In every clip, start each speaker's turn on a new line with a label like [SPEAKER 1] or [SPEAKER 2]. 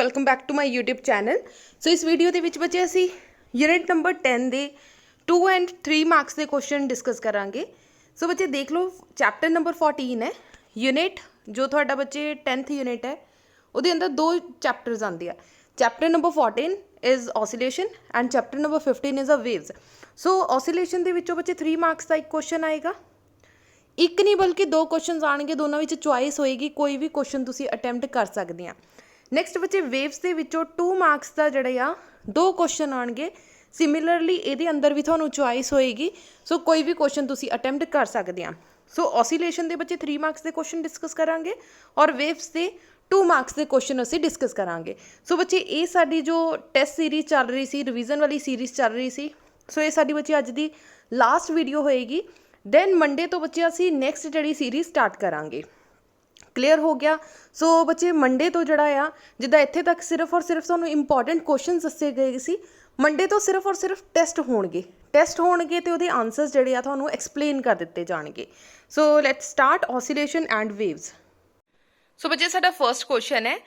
[SPEAKER 1] Welcome back to my YouTube channel. So इस video के विच बच्चे असी यूनिट नंबर 10 के 2 and 3 मार्क्स के क्वेश्चन डिस्कस करांगे। सो बच्चे देख लो, चैप्टर नंबर 14 है यूनिट जो थोड़ा बच्चे 10th यूनिट है, उसके अंदर 2 चैप्टर्स आते हैं। Chapter number 14 is oscillation and chapter number 15 is a waves. So oscillation के विचों बच्चे 3 मार्क्स का एक क्वेश्चन आएगा, एक नहीं बल्कि 2 क्वेश्चन आएंगे, दोनों में चॉइस होएगी, कोई भी क्वेश्चन तुसी अटैम्प्ट कर सकते हैं। नैक्सट बच्चे वेव्स के विचों 2 मार्क्स का जोड़ा 2 क्वेश्चन आएंगे, सिमिलरली ये अंदर भी थोड़ा चॉइस होएगी, सो कोई भी क्वेश्चन तुसी अटैम्प्ट कर सकते हैं। सो ऑसिलेशन के बच्चे 3 मार्क्स के क्वेश्चन डिस्कस करांगे और वेव्स के 2 मार्क्स के क्वेश्चन असी डिस्कस करांगे। सो बच्चे ये साडी जो टेस्ट सीरीज़ चल रही सी, रिवीजन वाली सीरीज़ चल रही सी, सो ये साडी बच्चे अज की लास्ट वीडियो होएगी। दैन मंडे तो बच्चे असी नैक्सट जी सीरीज़ स्टार्ट करांगे। क्लीयर हो गया। सो बच्चे मंडे तो जड़ा आ जिदा इत्थे तक सिर्फ और सिर्फ तुहानूं इंपॉर्टेंट क्वेश्चन दस्से गए सी, मंडे तो सिर्फ और सिर्फ टेस्ट होणगे तो उहदे आंसर्स जिहड़े आ तुहानूं एक्सप्लेन कर दिते जाणगे। So let's start oscillation and waves. So बच्चे साडा फर्स्ट क्वेश्चन है,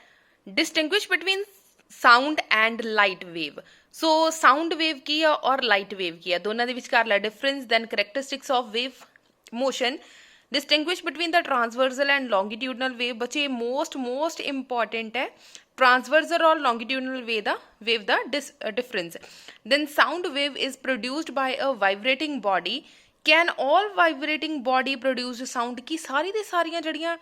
[SPEAKER 1] distinguish between sound and light wave. So sound wave की है और लाइट वेव की है, दोनों के विचकारला difference, then characteristics of wave motion, distinguish between the transversal and longitudinal wave. बच्चे मोस्ट इंपॉर्टेंट है ट्रांसवर्सल और longitudinal wave the difference. Then sound wave is produced by a vibrating body. Can all vibrating body produce sound? की सारी दी सारियां जड़ियां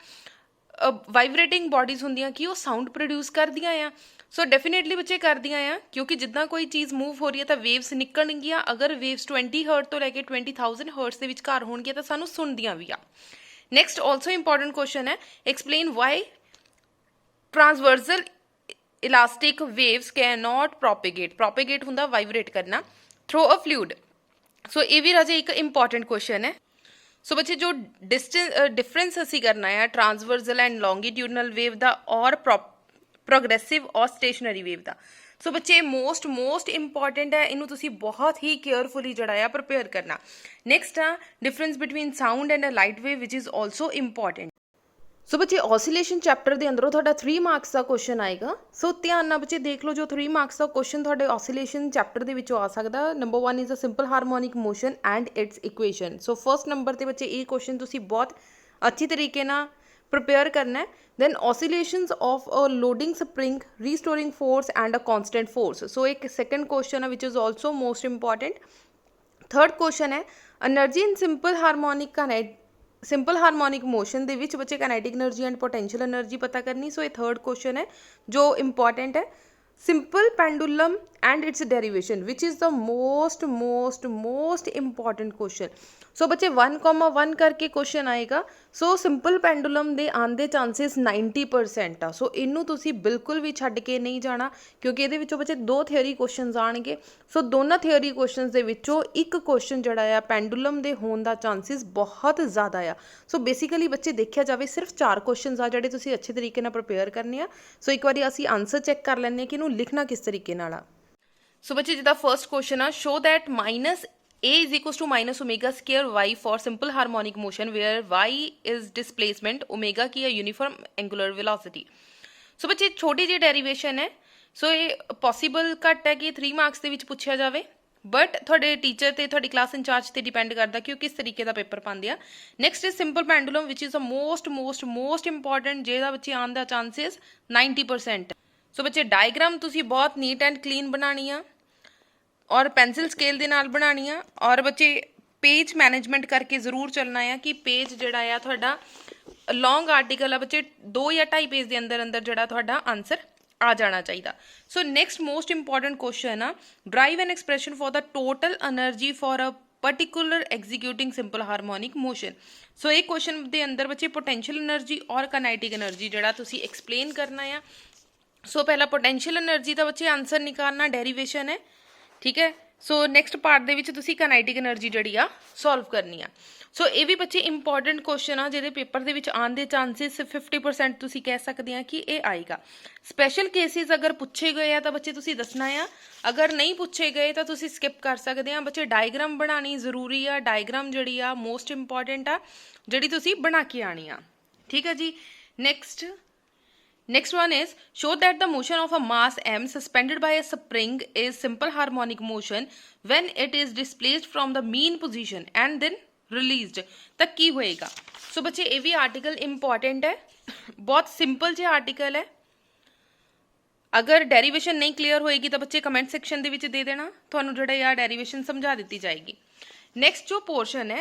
[SPEAKER 1] vibrating bodies होंदियां कि वो sound produce कर दियां आ? सो डेफिनेटली बच्चे कर दियां आ, क्योंकि जिद्दां कोई चीज़ मूव हो रही है तो वेव्स निकलणगियां। अगर वेव्स 20 हर्ट तो लैके 20,000 हर्ट्स के विचकार होणगियां तो सानूं सुणदियां भी आ। नैक्सट ऑल्सो इंपॉर्टेंट क्वेश्चन है, explain why transversal elastic waves can not propagate हुंदा वाइब्रेट करना थ्रू अ फ्लूइड। सो ये भी राजे एक इंपॉर्टेंट क्वेश्चन है। सो बच्चे जो डिफरेंस असी करना है ट्रांसवर्सल एंड लॉन्गिट्यूडनल वेव दा और प्रोग्रेसिव और स्टेशनरी वेव दा। सो बच्चे मोस्ट इंपॉर्टेंट है, इनू तुसी बहुत ही केयरफुली जड़ा प्रिपेयर करना। नैक्सट आ difference between sound and a light wave which is also important. So बच्चे ऑसिलेशन चैप्टर के अंदरों थोड़ा 3 मार्क्स का क्वेश्चन आएगा। सो ध्यान नाल बच्चे देख लो, जो 3 मार्क्स का क्वेश्चन थोड़े ऑसिलेशन चैप्टर के विचों आ सकता। Number 1 is a simple harmonic motion and it's equation. So first number पर बच्चे ये क्वेश्चन तुसी बहुत अच्छी तरीके ना प्रिपेयर करना है। Then oscillations of a loading spring, restoring force and a constant force. So एक सेकेंड क्वेश्चन है which is also most important. Third question है energy in simple harmonic motion दे विच बच्चे kinetic energy and potential energy पता करनी। सो ये third question है जो इंपॉर्टेंट है। Simple pendulum and its derivation which is the most important question. So बच्चे 1,1 करके क्वेश्चन आएगा। सो सिंपल पेंडुलम दे आंदे चांसेस 90% आ। सो इनू तुसी बिल्कुल भी छड्ड के नहीं जाना, क्योंकि ये विचों बच्चे 2 थियोरी क्वेश्चन आएंगे। सो दोनों थियोरी क्वेश्चन दे विचों एक क्वेश्चन जड़ा आ पेंडुलम दे होने का चांसेस बहुत ज़्यादा आ। सो बेसिकली बच्चे देखा जाए सिर्फ 4 क्वेश्चन आ जिहड़े तुसी अच्छे तरीके नाल प्रिपेयर करने आ। सो एक बार असी आंसर चैक कर लैंदे कि इनू लिखना किस तरीके नाल आ। सो बच्चे जिदा फर्स्ट क्वेश्चन आ, show that minus A is equals to minus omega square y for simple harmonic motion where y is displacement, omega की है uniform angular velocity। सो बच्चे छोटी जी डेरिवेशन है। सो ये पॉसीबल घट है कि 3 मार्क्स के पूछा जाए, बट थोड़े टीचर ते थोड़ी क्लास इंचार्ज ते डिपेंड करता कि वो किस तरीके का पेपर पाते हैं। Next is simple pendulum which is a most important, जिहदा बच्चे आने का चांसेस 90%। सो बच्चे डायग्राम तुसी बहुत नीट एंड क्लीन बनानी आ और पेंसिल स्केल दे नाल बनानी आ, और बच्चे पेज मैनेजमेंट करके जरूर चलना है कि पेज जिहड़ा आ तुहाडा लॉन्ग आर्टिकल है बच्चे 2 या 2.5 पेज के अंदर जिहड़ा तुहाडा आंसर आ जाना चाहिए। So next most important question आ, derive an expression for the total energy for a particular executing simple harmonic motion. So एक क्वेश्चन के अंदर बच्चे पोटेंशियल एनर्जी और काइनेटिक एनर्जी जिहड़ा तुसी एक्सप्लेन करना है। सो पहला पोटेंशियल एनर्जी का बच्चे आंसर निकालना डेरीवेशन है, ठीक है। सो नैक्सट पार्ट दे विच तुसी काइनेटिक एनर्जी जिहड़ी आ सॉल्व करनी आ। सो ये भी बच्चे इंपॉर्टेंट क्वेश्चन आ जिहदे पेपर दे विच आने दे चांसेस 50% तुसी कह सकते हैं कि ये आएगा। स्पैशल केसिस अगर पूछे गए हैं तो बच्चे तुसी दसना है, अगर नहीं पूछे गए तो तुसी स्किप कर सकते हैं। बच्चे डायग्राम बनानी जरूरी आ, डायग्राम जिहड़ी आ मोस्ट इंपॉर्टेंट आ जिहड़ी तुसी बना के आनी आ, ठीक है जी। Next Next one is show that the motion of a mass m suspended by a spring is simple harmonic motion when it is displaced from the mean position and then released. ਤਾਂ ਕੀ ਹੋਏਗਾ? ਸੋ ਬੱਚੇ ਇਹ ਵੀ article important ਹੈ, ਬਹੁਤ simple ਜਿਹਾ article ਹੈ। ਅਗਰ ਡੈਰੀਵੇਸ਼ਨ ਨਹੀਂ ਕਲੀਅਰ ਹੋਏਗੀ ਤਾਂ ਬੱਚੇ ਕਮੈਂਟ ਸੈਕਸ਼ਨ ਦੇ ਵਿੱਚ ਦੇ ਦੇਣਾ, ਤੁਹਾਨੂੰ ਜਿਹੜਾ ਇਹ ਡੈਰੀਵੇਸ਼ਨ ਸਮਝਾ ਦਿੱਤੀ ਜਾਏਗੀ। ਨੈਕਸਟ ਜੋ ਪੋਰਸ਼ਨ ਹੈ,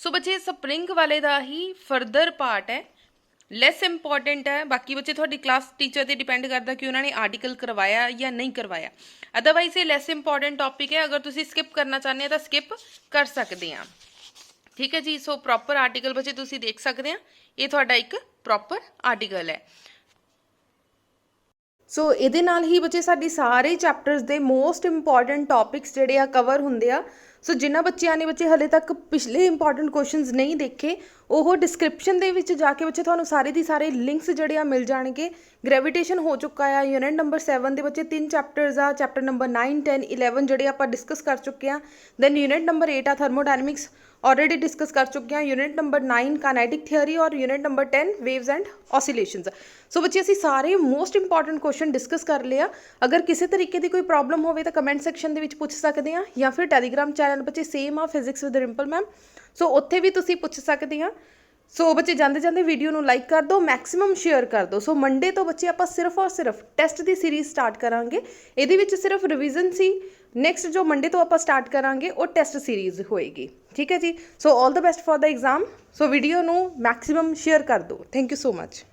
[SPEAKER 1] ਸੋ ਬੱਚੇ ਸਪਰਿੰਗ ਵਾਲੇ ਦਾ ਹੀ ਫਰਦਰ ਪਾਰਟ ਹੈ, ਲੈਸ ਇੰਪੋਰਟੈਂਟ ਹੈ। ਬਾਕੀ ਬੱਚੇ ਤੁਹਾਡੀ ਕਲਾਸ ਟੀਚਰ ਤੇ ਡਿਪੈਂਡ ਕਰਦਾ ਕਿ ਉਹਨਾਂ ਨੇ ਆਰਟੀਕਲ ਕਰਵਾਇਆ ਜਾਂ ਨਹੀਂ ਕਰਵਾਇਆ। ਅਦਰਵਾਈਜ਼ ਇਹ ਲੈਸ ਇੰਪੋਰਟੈਂਟ ਟੌਪਿਕ ਹੈ, ਅਗਰ ਤੁਸੀਂ ਸਕਿਪ ਕਰਨਾ ਚਾਹੁੰਦੇ ਹੋ ਤਾਂ ਸਕਿਪ ਕਰ ਸਕਦੇ ਆ। ਠੀਕ ਹੈ ਜੀ। ਸੋ ਪ੍ਰੋਪਰ ਆਰਟੀਕਲ ਬੱਚੇ ਤੁਸੀਂ ਦੇਖ ਸਕਦੇ ਆ, ਇਹ ਤੁਹਾਡਾ ਇੱਕ ਪ੍ਰੋਪਰ ਆਰਟੀਕਲ ਹੈ। ਸੋ ਇਹਦੇ ਨਾਲ ਹੀ ਬੱਚੇ ਸਾਡੀ ਸਾਰੇ ਚੈਪਟਰਸ ਦੇ ਮੋਸਟ ਇੰਪੋਰਟੈਂਟ ਟੌਪਿਕਸ ਜਿਹੜੇ ਆ ਕਵਰ ਹੁੰਦੇ ਆ। ਸੋ ਜਿਨ੍ਹਾਂ ਬੱਚਿਆਂ ਨੇ ਬੱਚੇ ਹਲੇ ਤੱਕ ਪਿਛਲੇ ਇੰਪੋਰਟੈਂਟ ਕੁਐਸਚਨਸ ਨਹੀਂ ਦੇਖੇ, ਉਹ ਡਿਸਕ੍ਰਿਪਸ਼ਨ ਦੇ ਵਿੱਚ ਜਾ ਕੇ ਬੱਚੇ ਤੁਹਾਨੂੰ ਸਾਰੇ ਦੀ ਸਾਰੇ ਲਿੰਕਸ ਜਿਹੜੇ ਆ ਮਿਲ ਜਾਣਗੇ। ਗ੍ਰੈਵੀਟੇਸ਼ਨ ਹੋ ਚੁੱਕਾ ਆ, ਯੂਨਿਟ ਨੰਬਰ 7 ਦੇ ਬੱਚੇ 3 ਚੈਪਟਰਸ ਆ, ਚੈਪਟਰ ਨੰਬਰ 9, 10, 11 ਜਿਹੜੇ ਆਪਾਂ ਡਿਸਕਸ ਕਰ ਚੁੱਕੇ ਆ। ਦੈਨ ਯੂਨਿਟ ਨੰਬਰ 8 ਆ ਥਰਮੋਡਾਇਨਮਿਕਸ, ऑलरेडी डिस्कस कर चुके हैं। यूनिट नंबर 9 काइनेटिक थियोरी और unit number 10 waves and oscillations. So बच्चे ਅਸੀਂ ਸਾਰੇ ਮੋਸਟ ਇੰਪੋਰਟੈਂਟ ਕੁਐਸਚਨ ਡਿਸਕਸ ਕਰ ਲਿਆ। ਅਗਰ ਕਿਸੇ ਤਰੀਕੇ ਦੀ ਕੋਈ ਪ੍ਰੋਬਲਮ ਹੋਵੇ ਤਾਂ ਕਮੈਂਟ ਸੈਕਸ਼ਨ ਦੇ ਵਿੱਚ ਪੁੱਛ ਸਕਦੇ ਆ, ਜਾਂ ਫਿਰ ਟੈਲੀਗ੍ਰਾਮ ਚੈਨਲ ਬੱਚੇ ਸੇਮ ਆ ਫਿਜ਼ਿਕਸ ਵਿਦ ਰਿੰਪਲ ਮੈਮ, ਸੋ ਉੱਥੇ ਵੀ ਤੁਸੀਂ ਪੁੱਛ ਸਕਦੇ ਆ। ਸੋ ਬੱਚੇ ਜਾਂਦੇ ਜਾਂਦੇ ਵੀਡੀਓ ਨੂੰ ਲਾਈਕ ਕਰ ਦਿਓ, ਮੈਕਸਿਮਮ ਸ਼ੇਅਰ ਕਰ ਦਿਓ। ਸੋ ਮੰਡੇ ਤੋਂ ਬੱਚੇ ਆਪਾਂ ਸਿਰਫ ਔਰ ਸਿਰਫ ਟੈਸਟ ਦੀ ਸੀਰੀਜ਼ ਸਟਾਰਟ ਕਰਾਂਗੇ। ਇਹਦੇ ਵਿੱਚ ਸਿਰਫ ਰਿਵੀਜ਼ਨ ਸੀ। ਨੈਕਸਟ ਜੋ ਮੰਡੇ ਤੋਂ ਆਪਾਂ ਸਟਾਰਟ ਕਰਾਂਗੇ ਉਹ ਟੈਸਟ ਸੀਰੀਜ਼ ਹੋਏਗੀ। ਠੀਕ ਹੈ ਜੀ। So all the best for the exam. So video ਨੂੰ ਮੈਕਸਿਮਮ ਸ਼ੇਅਰ ਕਰ ਦਿਓ। Thank you so much.